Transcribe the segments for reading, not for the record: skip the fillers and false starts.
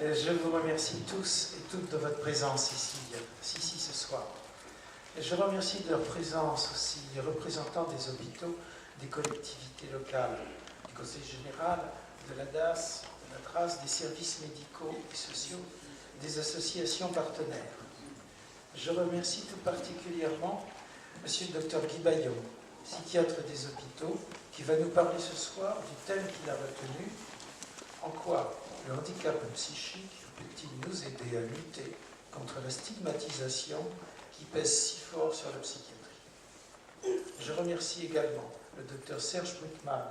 Je vous remercie tous et toutes de votre présence ici ce soir. Et je remercie de leur présence aussi les représentants des hôpitaux, des collectivités locales, du Conseil général, de la DAS, de la TRAS, des services médicaux et sociaux, des associations partenaires. Je remercie tout particulièrement M. le Dr Guy Baillon, psychiatre des hôpitaux, qui va nous parler ce soir du thème qu'il a retenu: en quoi le handicap psychique peut-il nous aider à lutter contre la stigmatisation qui pèse si fort sur la psychiatrie. Je remercie également le Dr Serge Brückmann,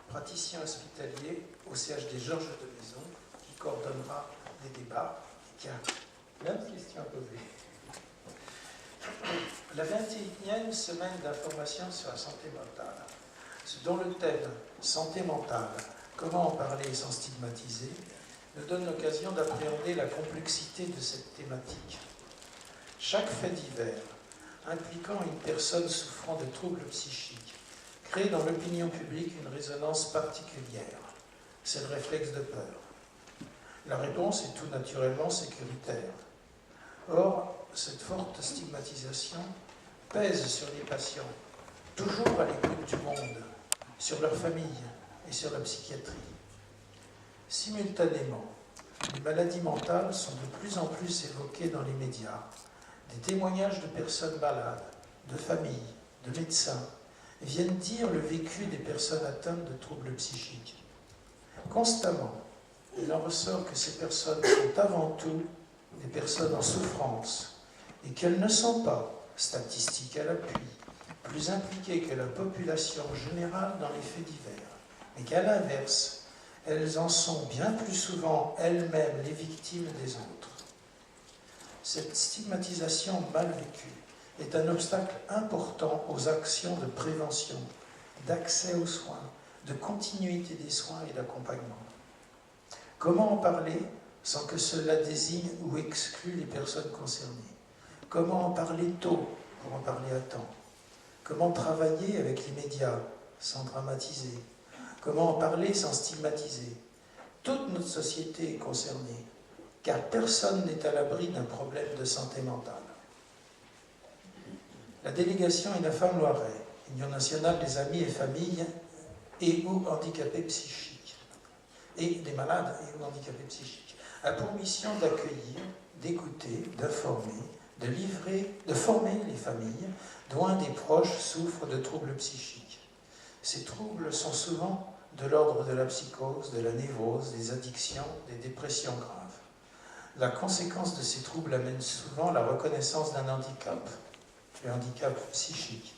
praticien hospitalier au CHD Georges de Maison, qui coordonnera les débats et qui a plein de questions à poser. La 21e semaine d'information sur la santé mentale, dont le thème « Santé mentale, comment en parler sans stigmatiser ?» nous donne l'occasion d'appréhender la complexité de cette thématique. Chaque fait divers impliquant une personne souffrant de troubles psychiques crée dans l'opinion publique une résonance particulière. C'est le réflexe de peur. La réponse est tout naturellement sécuritaire. Or, cette forte stigmatisation pèse sur les patients, toujours à l'écoute du monde, sur leur famille et sur la psychiatrie. Simultanément, les maladies mentales sont de plus en plus évoquées dans les médias. Des témoignages de personnes malades, de familles, de médecins viennent dire le vécu des personnes atteintes de troubles psychiques. Constamment, il en ressort que ces personnes sont avant tout des personnes en souffrance et qu'elles ne sont pas, statistiques à l'appui, plus impliquées que la population générale dans les faits divers, mais qu'à l'inverse, elles en sont bien plus souvent elles-mêmes les victimes des autres. Cette stigmatisation mal vécue est un obstacle important aux actions de prévention, d'accès aux soins, de continuité des soins et d'accompagnement. Comment en parler sans que cela désigne ou exclue les personnes concernées? Comment en parler tôt pour en parler à temps? Comment travailler avec les médias sans dramatiser? Comment en parler sans stigmatiser? Toute notre société est concernée, car personne n'est à l'abri d'un problème de santé mentale. La délégation INAFAM Loiret, Union nationale des amis et familles et ou handicapés psychiques, et des malades et ou handicapés psychiques, a pour mission d'accueillir, d'écouter, d'informer, de former les familles dont un des proches souffre de troubles psychiques. Ces troubles sont souvent de l'ordre de la psychose, de la névrose, des addictions, des dépressions graves. La conséquence de ces troubles amène souvent la reconnaissance d'un handicap, le handicap psychique,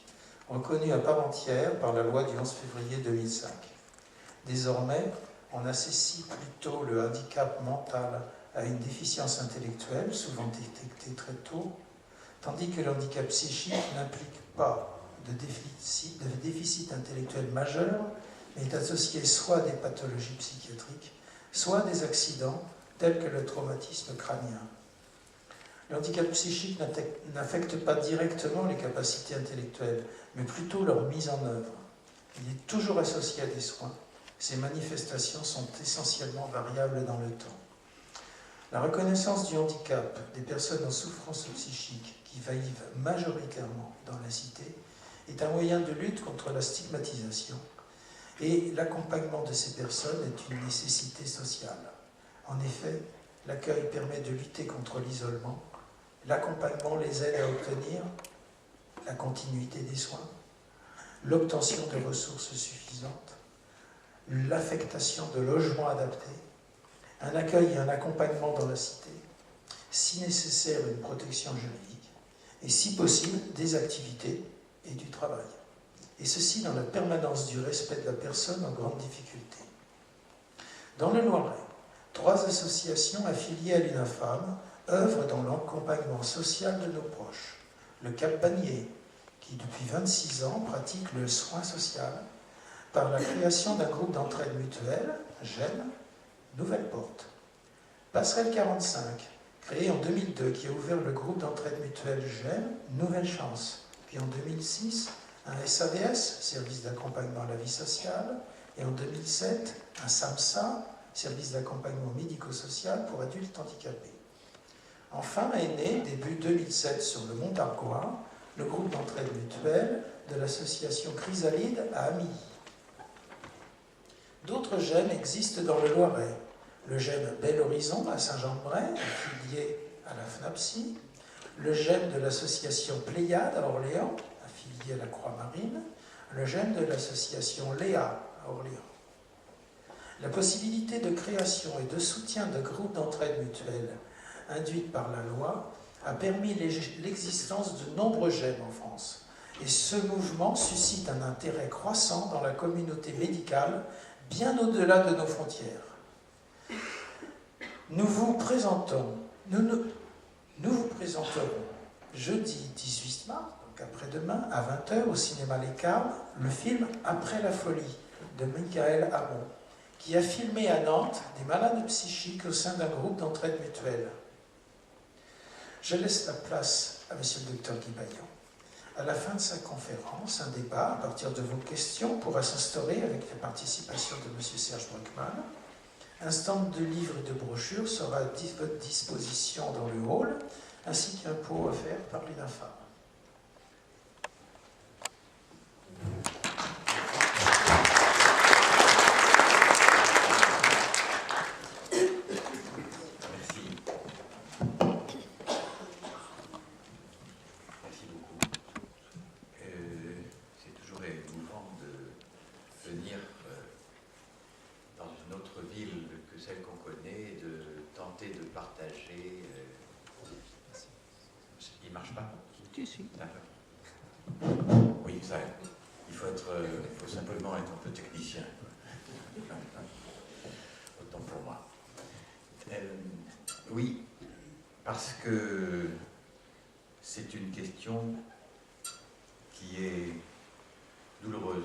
reconnu à part entière par la loi du 11 février 2005. Désormais, on associe plutôt le handicap mental à une déficience intellectuelle, souvent détectée très tôt, tandis que le handicap psychique n'implique pas de déficit intellectuel majeur, mais est associé soit à des pathologies psychiatriques, soit à des accidents tels que le traumatisme crânien. Le handicap psychique n'affecte pas directement les capacités intellectuelles, mais plutôt leur mise en œuvre. Il est toujours associé à des soins. Ces manifestations sont essentiellement variables dans le temps. La reconnaissance du handicap des personnes en souffrance psychique qui vivent majoritairement dans la cité est un moyen de lutte contre la stigmatisation, et l'accompagnement de ces personnes est une nécessité sociale. En effet, l'accueil permet de lutter contre l'isolement, l'accompagnement les aide à obtenir la continuité des soins, l'obtention de ressources suffisantes, l'affectation de logements adaptés, un accueil et un accompagnement dans la cité, si nécessaire une protection juridique, et si possible des activités et du travail. Et ceci dans la permanence du respect de la personne en grande difficulté. Dans le Loiret, 3 associations affiliées à l'UNAFAM œuvrent dans l'accompagnement social de nos proches. Le Cap Panier, qui depuis 26 ans pratique le soin social par la création d'un groupe d'entraide mutuelle, GEM, Nouvelle Porte. Passerelle 45, créé en 2002, qui a ouvert le groupe d'entraide mutuelle GEM, Nouvelle Chance. Puis en 2006, un SAVS, Service d'accompagnement à la vie sociale, et en 2007, un SAMSA, service d'accompagnement médico-social pour adultes handicapés. Enfin est né, début 2007, sur le Mont d'Argois, le groupe d'entraide mutuelle de l'association Chrysalide à Amilly. D'autres GEM existent dans le Loiret. Le GEM Bel Horizon à Saint-Jean-de-Bray, affilié à la FNAPSI. Le GEM de l'association Pléiade à Orléans, affilié à la Croix-Marine. Le GEM de l'association Léa à Orléans. La possibilité de création et de soutien de groupes d'entraide mutuelle induite par la loi a permis l'existence de nombreux GEM en France. Et ce mouvement suscite un intérêt croissant dans la communauté médicale, bien au-delà de nos frontières. Nous vous présenterons jeudi 18 mars, donc après-demain, à 20h au cinéma Les Carmes, le film Après la folie de Michael Hamon, qui a filmé à Nantes des malades psychiques au sein d'un groupe d'entraide mutuelle. Je laisse la place à M. le Dr Guy Baillan. À la fin de sa conférence, un débat à partir de vos questions pourra s'instaurer avec la participation de M. Serge Bruckmann. Un stand de livres et de brochures sera à votre disposition dans le hall, ainsi qu'un pot offert par l'UNAFAM. Oui, ça, il faut simplement être un peu technicien. Autant pour moi. Oui, parce que c'est une question qui est douloureuse.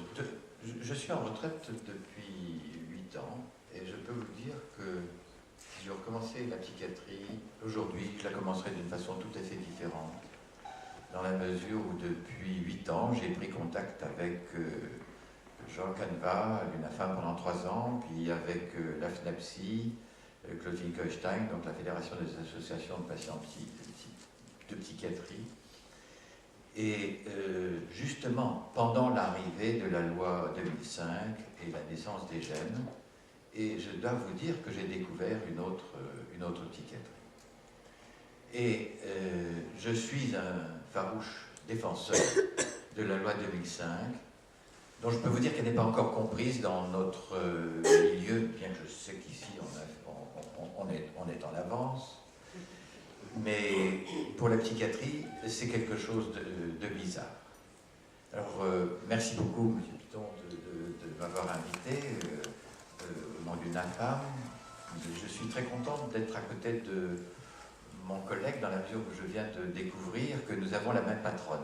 Je suis en retraite depuis 8 ans et je peux vous dire que si je recommençais la psychiatrie aujourd'hui, je la commencerais d'une façon tout à fait différente. Dans la mesure où depuis 8 ans, j'ai pris contact avec Jean Caneva, à l'UNAFAM pendant 3 ans, puis avec la FNAPSI, Claudine Koestein, donc la Fédération des associations de patients de psychiatrie. Et justement, pendant l'arrivée de la loi 2005 et la naissance des GEM, et je dois vous dire que j'ai découvert une autre psychiatrie. Et je suis un farouche défenseur de la loi 2005, dont je peux vous dire qu'elle n'est pas encore comprise dans notre milieu, bien que je sais qu'ici on est en avance. Mais pour la psychiatrie, c'est quelque chose de bizarre. Alors, merci beaucoup, M. Piton, de m'avoir invité au nom d'une AFAM. Je suis très contente d'être à côté de mon collègue, dans la mesure où je viens de découvrir que nous avons la même patronne.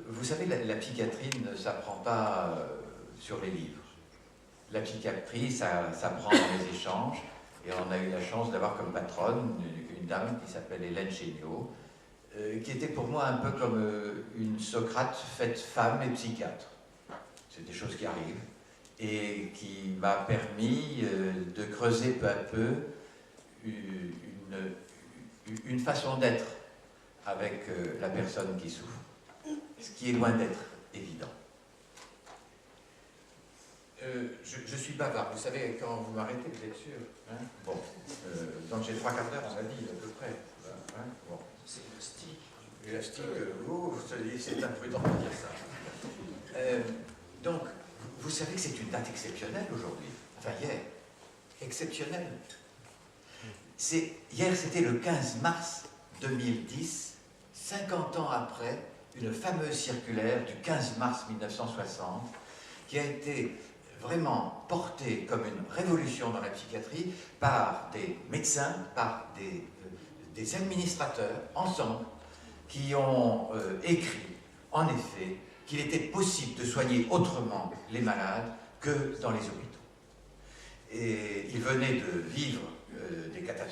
Vous savez, la psychiatrie ne s'apprend pas sur les livres. La psychiatrie, ça s'apprend dans les échanges, et on a eu la chance d'avoir comme patronne une dame qui s'appelle Hélène Chéniaud, qui était pour moi un peu comme une Socrate faite femme et psychiatre. C'est des choses qui arrivent, et qui m'a permis de creuser peu à peu une façon d'être avec la personne qui souffre, ce qui est loin d'être évident. Je suis bavard, vous savez, quand vous m'arrêtez, vous êtes sûr, hein? Bon, donc j'ai 3 quarts d'heure, on l'a dit, à peu près. Hein? Bon. C'est élastique. Élastique, c'est imprudent de dire ça. Donc, vous savez que c'est une date exceptionnelle aujourd'hui, enfin hier, exceptionnelle. Hier, c'était le 15 mars 2010, 50 ans après une fameuse circulaire du 15 mars 1960, qui a été vraiment portée comme une révolution dans la psychiatrie par des médecins, par des administrateurs, ensemble, qui ont écrit, en effet, qu'il était possible de soigner autrement les malades que dans les hôpitaux. Et ils venaient de vivre des catastrophes